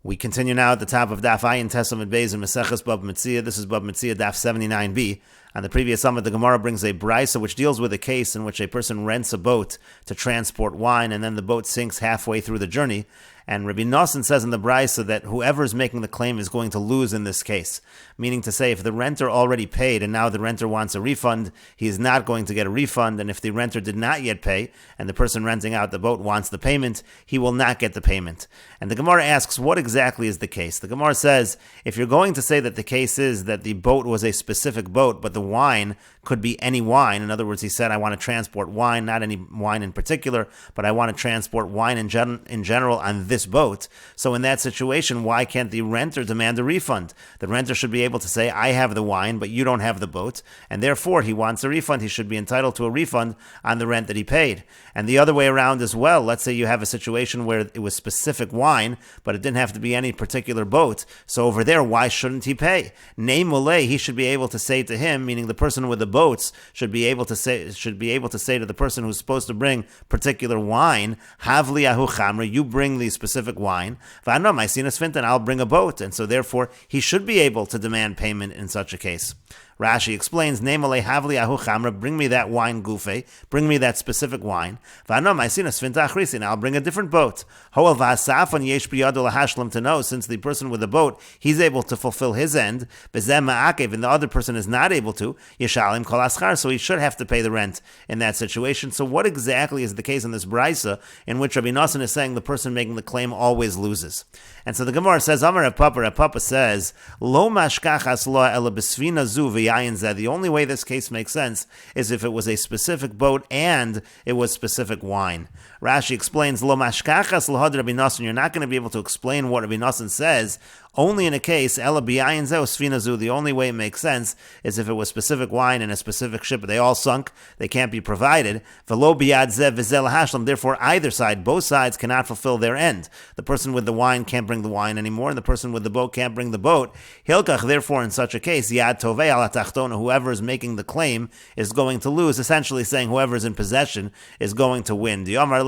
We continue now at the top of Daf 79b in Meseches Bava Metzia. This is Bava Metzia Daf 79b. On the previous summit, the Gemara brings a brisa which deals with a case in which a person rents a boat to transport wine, and then the boat sinks halfway through the journey. And Rabbi Nosson says in the brisa that whoever is making the claim is going to lose in this case. Meaning to say, if the renter already paid and now the renter wants a refund, he is not going to get a refund. And if the renter did not yet pay and the person renting out the boat wants the payment, he will not get the payment. And the Gemara asks, what exactly is the case? The Gemara says, if you're going to say that the case is that the boat was a specific boat, but the wine could be any wine. In other words, he said, I want to transport wine, not any wine in particular, but I want to transport wine in general on this boat. So in that situation, why can't the renter demand a refund? The renter should be able to say, I have the wine, but you don't have the boat, and therefore he wants a refund. He should be entitled to a refund on the rent that he paid. And the other way around as well, let's say you have a situation where it was specific wine, but it didn't have to be any particular boat. So over there, why shouldn't he pay? Nei mulei, he should be able to say to him, meaning the person with the boats should be able to say to the person who's supposed to bring particular wine, Havli ahu chamra, you bring the specific wine, V'ano ma'isinas fintan, I'll bring a boat, and so therefore he should be able to demand payment in such a case. Rashi explains, Neimale havli ahu chamra, bring me that wine gufe, bring me that specific wine. V'ano ma'isinas fintan achrisin, I'll bring a different boat. Hoel v'asafan yesh biyado lahashlam, to know, since the person with the boat, he's able to fulfill his end, b'zem ma'akev, and the other person is not able to, yeshalim kol aschar, so he should have to pay the rent in that situation. So what exactly is the case in this brisa in which Rabbi Nosson is saying the person making the claim always loses? And so the Gemara says, Amar Rav Papa says, Lo mashkachas lo ela b'sfina zu v'yayin zeh. The only way this case makes sense is if it was a specific boat and it was specific wine. Rashi explains, Lo mashkachas l'had Rabbi Nosson. You're not going to be able to explain what Rabbi Nosson says only in a case, ela b'yayin zeh usfina zu. The only way it makes sense is if it was specific wine in a specific ship, they all sunk, they can't be provided. V'lo biyad zeh v'zeh lahashlam. Therefore, either side, both sides cannot fulfill their end. The person with the wine can't bring the wine anymore, and the person with the boat can't bring the boat. Hilkach, therefore, in such a case, yad tovei ala tachtona, whoever is making the claim is going to lose, essentially saying whoever is in possession is going to win. The other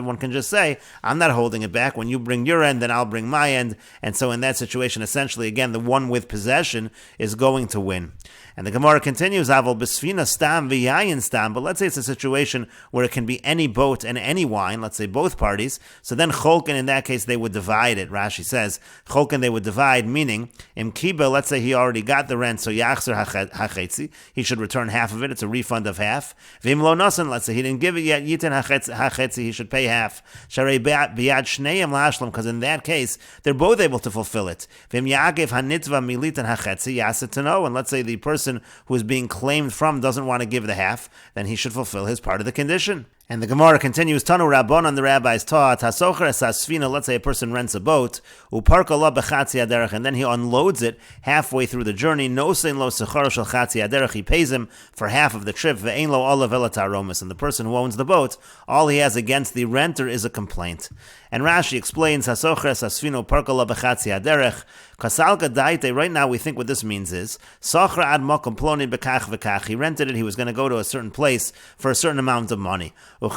one can just say, I'm not holding it back. When you bring your end, then I'll bring my end. And so in that situation, essentially, again, the one with possession is going to win. And the Gemara continues, Aval b'sfina stam v'yayin stam. But let's say it's a situation where it can be any boat and any wine, let's say both parties. So then cholken, in that case, they would divide it. Rashi says, cholken, they would divide, meaning, im kiba, let's say he already got the rent, so yachzer hachetzi, he should return half of it, it's a refund of half. V'im lo nosan, let's say he didn't give it yet, yitin hachetzi, he should pay half. Sharei biyad shneim lashlam, because in that case, they're both able to fulfill it. V'im yagev hanitzva militan hachetzi, yaset to know, and let's say the person who is being claimed from doesn't want to give the half, then he should fulfill his part of the condition. And the Gemara continues, Tanu Rabbanan, the rabbis taught, Hasocher es hasfina, let's say a person rents a boat, uparka lo bechatzi aderech, and then he unloads it halfway through the journey, no sein lo secharo shel chatzi aderech, he pays him for half of the trip, ve'ein lo olav ela taromis, and the person who owns the boat, all he has against the renter is a complaint. And Rashi explains, Hasocher es hasfina, uparka lo bechatzi aderech, kasalka daite, right now we think what this means is, Sochra ad mokum ploni bekach v'kach, he rented it, he was going to go to a certain place for a certain amount of money. And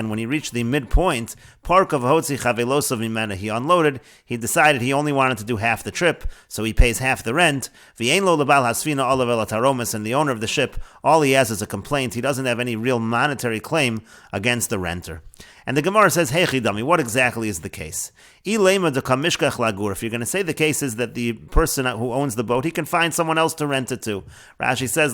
when he reached the midpoint, he unloaded, he decided he only wanted to do half the trip, so he pays half the rent. And the owner of the ship, all he has is a complaint, he doesn't have any real monetary claim against the renter. And the Gemara says, hey Chidami, what exactly is the case? If you're going to say the case is that the person who owns the boat, he can find someone else to rent it to. Rashi says,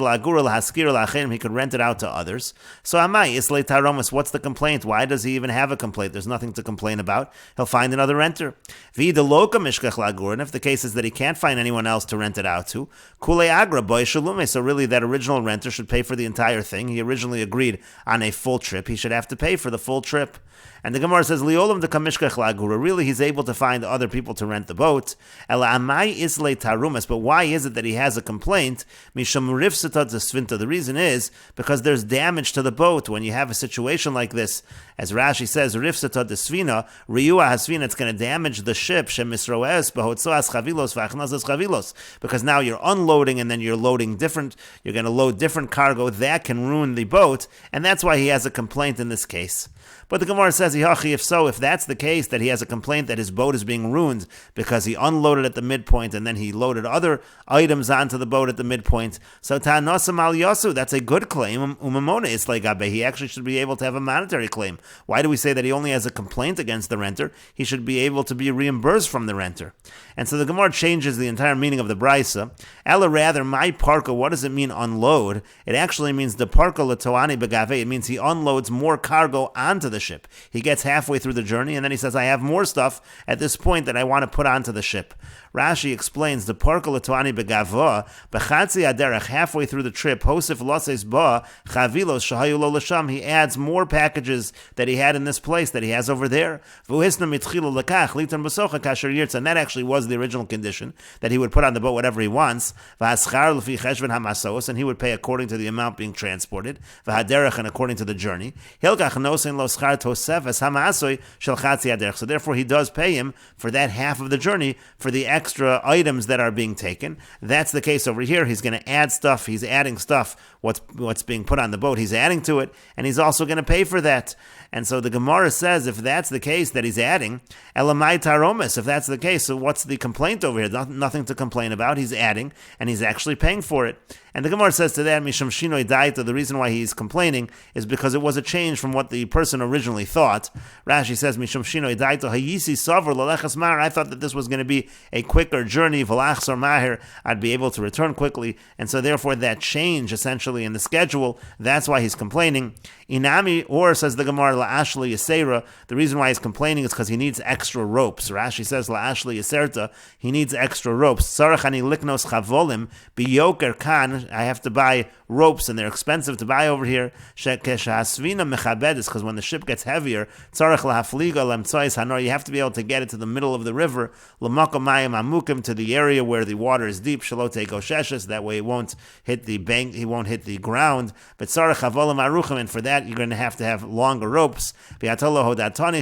he could rent it out to others. So amai, islay taromus, what's the complaint? Why does he even have a complaint? There's nothing to complain about. He'll find another renter. And if the case is that he can't find anyone else to rent it out to, so really that original renter should pay for the entire thing. He originally agreed on a full trip. He should have to pay for the full trip. And the Gemara says, Liolam de kamishkach lagura. Really, he's able to find other people to rent the boat. Ela amai isle tarumas. But why is it that he has a complaint? Misham rifsata desvinta. The reason is because there's damage to the boat. When you have a situation like this, as Rashi says, rifsata desvina, riua hasvina, it's going to damage the ship. Shemisroes behotzoas chavilos v'achnazas chavilos. Because now you're unloading and then you're loading different. You're going to load different cargo. That can ruin the boat, and that's why he has a complaint in this case. But the Gemara says, if so, if that's the case, that he has a complaint that his boat is being ruined because he unloaded at the midpoint and then he loaded other items onto the boat at the midpoint, so ta'nosam al yasu, that's a good claim. Umamona is like Abe. He actually should be able to have a monetary claim. Why do we say that he only has a complaint against the renter? He should be able to be reimbursed from the renter. And so the Gemara changes the entire meaning of the brisa. Ella rather, my parka, what does it mean unload? It actually means the parka latoani begave. It means he unloads more cargo onto the ship. He gets halfway through the journey and then he says, I have more stuff at this point that I want to put onto the ship. Rashi explains the parka latoani begava bechatzi aderech, halfway through the trip, hosif loses ba chavilos shahayu lo lasham, he adds more packages that he had in this place that he has over there. V'uhisna mitchilu lekach litan b'socha kasher yirtz, and that actually was the original condition, that he would put on the boat whatever he wants. V'haschar l'fi cheshvan hamasos, and he would pay according to the amount being transported. V'haderech, and according to the journey. Hilkach nosen lo schar tosefes hamasoi shel chatzi aderech, so therefore he does pay him for that half of the journey for the extra items that are being taken. That's the case over here. He's going to add stuff. He's adding stuff. What's being put on the boat, he's adding to it, and he's also going to pay for that. And so the Gemara says, if that's the case that he's adding, elamai taromis, if that's the case, so what's the complaint over here? Nothing to complain about. He's adding, and he's actually paying for it. And the Gemara says to that, misham shinoi daita, the reason why he's complaining is because it was a change from what the person originally thought. Rashi says, misham shinoi daita hayisi savar lalechas mahir, I thought that this was going to be a quicker journey, v'lachsar mahir, I'd be able to return quickly, and so therefore that change, essentially, in the schedule, that's why he's complaining. Inami, or says the Gemara, la'ashli yisera, the reason why he's complaining is because he needs extra ropes. Rashi says, la'ashli yiserta, he needs extra ropes. Sarachani liknos chavolim, biyoker kan, I have to buy ropes and they're expensive to buy over here. Shekeshasvina mechabedis, because when the ship gets heavier, tzarech lahafliga lemtzois hanor, you have to be able to get it to the middle of the river, l'makom mayim amukim, to the area where the water is deep, shalote gosheshes, that way it won't hit the bank, he won't hit the ground. But tzarech chavolim aruchim, and for that you're going to have longer ropes. You didn't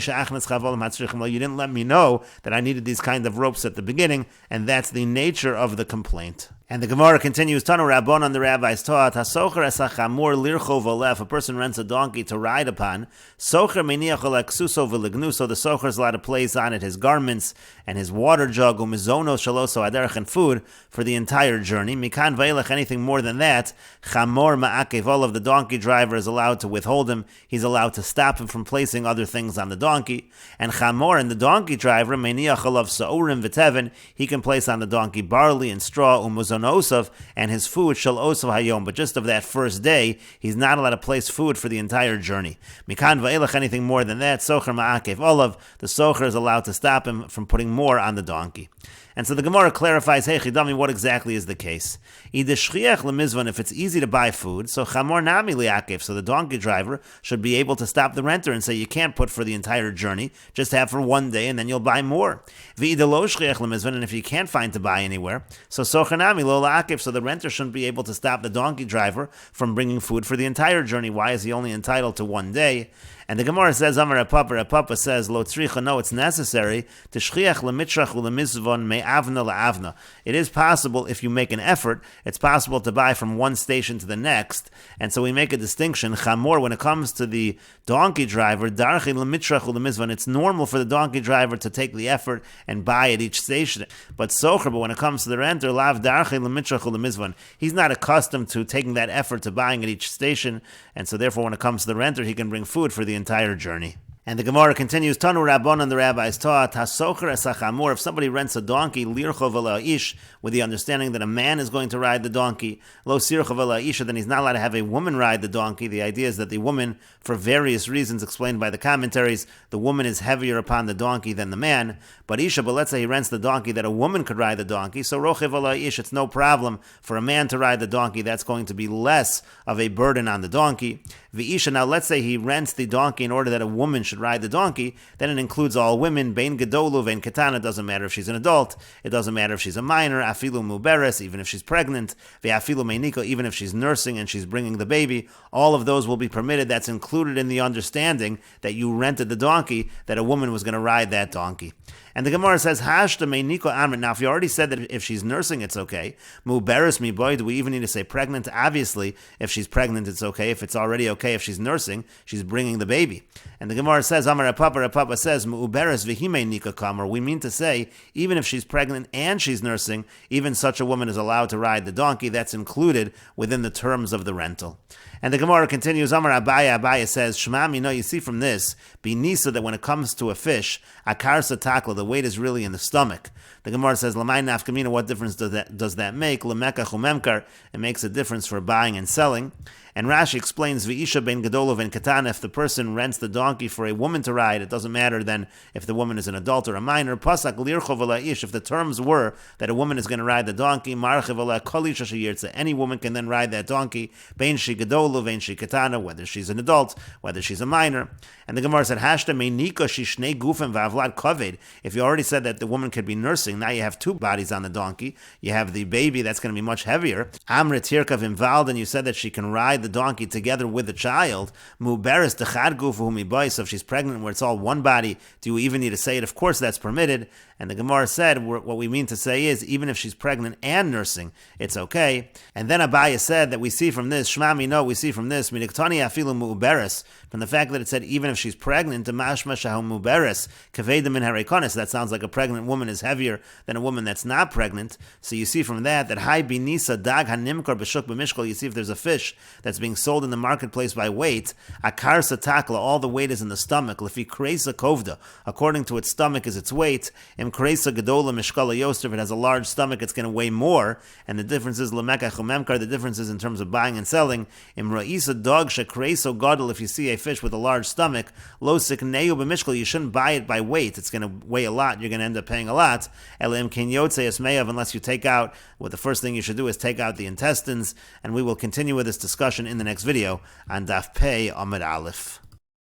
let me know that I needed these kind of ropes at the beginning, and that's the nature of the complaint. And the Gemara continues, Tanu Rabbanan, the rabbis taught, HaSocher es hachamor lircho v'olef, a person rents a donkey to ride upon, Socher meniach oleksuso v'lignuso, the Socher is allowed to place on it his garments and his water jug, umizono shaloso aderech, and food for the entire journey. Mikan v'elech, anything more than that, chamor ma'akev olav, the donkey driver is allowed to withhold him, he's allowed to stop him from placing other things on the donkey. And chamor, and the donkey driver, meniach olav sa'urim v'teven, he can place on the donkey barley and straw, umuzon Osav, and his food shall Osav hayom, but just of that first day, he's not allowed to place food for the entire journey. Mikan va'elech, anything more than that, Socher ma'akev olav, the Socher is allowed to stop him from putting more on the donkey. And so the Gemara clarifies, hey, Chidami, what exactly is the case? If it's easy to buy food, so chamor nami liakev, so the donkey driver should be able to stop the renter and say, you can't put for the entire journey, just have for one day and then you'll buy more. And if you can't find to buy anywhere, so sochanami lo laakev, so the renter shouldn't be able to stop the donkey driver from bringing food for the entire journey. Why is he only entitled to one day? And the Gemara says, Amar Papa says, Lo tzricha, no, it's necessary to shchiach lemitrach ulemizvon me'avna la'avna. It is possible, if you make an effort, it's possible to buy from one station to the next. And so we make a distinction. Chamor, when it comes to the donkey driver, darchi lemitrach ulemizvon, it's normal for the donkey driver to take the effort and buy at each station. But socher, but when it comes to the renter, lav darchi lemitrach ulemizvon, he's not accustomed to taking that effort to buying at each station. And so therefore, when it comes to the renter, he can bring food for the entire journey. And the Gemara continues, Tanu Rabbanan, the rabbis taught, HaSocher es hachamor, if somebody rents a donkey, lircho v'la ish, with the understanding that a man is going to ride the donkey, lo sircho v'la isha, then he's not allowed to have a woman ride the donkey. The idea is that the woman, for various reasons explained by the commentaries, the woman is heavier upon the donkey than the man. But isha, but let's say he rents the donkey that a woman could ride the donkey, so roche v'la ish, it's no problem for a man to ride the donkey. That's going to be less of a burden on the donkey. V'isha, now let's say he rents the donkey in order that a woman should ride the donkey, then it includes all women, bein gedolu, vein katana, it doesn't matter if she's an adult, it doesn't matter if she's a minor, afilu muberes, even if she's pregnant, ve'afilu meiniko, even if she's nursing and she's bringing the baby, all of those will be permitted. That's included in the understanding that you rented the donkey, that a woman was going to ride that donkey. And the Gemara says, Hashta meiniko amrit. Now, if you already said that if she's nursing, it's okay. Muberes mi boy, do we even need to say pregnant? Obviously, if she's pregnant, it's okay. If it's already okay, okay if she's nursing, she's bringing the baby. And the Gemara says, Amar Papa says, Mu'uberes v'himei nika kamer. We mean to say, even if she's pregnant and she's nursing, even such a woman is allowed to ride the donkey. That's included within the terms of the rental. And the Gemara continues, Amar Abaya says, Shema Mino, you see from this, Binisa, that when it comes to a fish, Akar Satakla, the weight is really in the stomach. The Gemara says, Lamai Nafkamina, what difference does that make? Lemeka Chumemkar, it makes a difference for buying and selling. And Rashi explains, V'isha ben Gadolo ben Katana, if the person rents the donkey for a woman to ride, it doesn't matter then if the woman is an adult or a minor. Pasak lircho v'la'ish, if the terms were that a woman is going to ride the donkey, marche v'la kolish sheyirtze, any woman can then ride that donkey, ben she Gadolo, ben she Katana, whether she's an adult, whether she's a minor. And the Gemara said, Hashta meinika shishnei gufen v'avlad kaved. If you already said that the woman could be nursing, now you have two bodies on the donkey. You have the baby, that's going to be much heavier. Amrit tirkav imvald, and you said that she can ride the donkey together with the child. Muberes techad gufu humibai. So if she's pregnant where it's all one body, do you even need to say it? Of course that's permitted. And the Gemara said, what we mean to say is, even if she's pregnant and nursing, it's okay. And then Abaya said that we see from this, Shema Mino, we see from this, Miniktani afilu muberes, from the fact that it said even if she's pregnant, mashma shahu muberes, kavedim in harekonis, that sounds like a pregnant woman is heavier than a woman that's not pregnant. So you see from that hai binisa dag hanimkar b'shuk b'mishkol, you see if there's a fish that's being sold in the marketplace by weight, akar satakla, all the weight is in the stomach, lefi kreisa kovda, according to its stomach is its weight, kreisa gedola mishkala yosef, if it has a large stomach, it's going to weigh more, and the difference is lemeka chumemkar, the difference is in terms of buying and selling. Im ra'isa dog shekreiso gadol, if you see a fish with a large stomach, lo sikneu b'mishkal, you shouldn't buy it by weight, it's going to weigh a lot, you're going to end up paying a lot. Elim ken yotze esmeyav, unless you take out, the first thing you should do is take out the intestines, and we will continue with this discussion in the next video on Daf Pei Amud Aleph.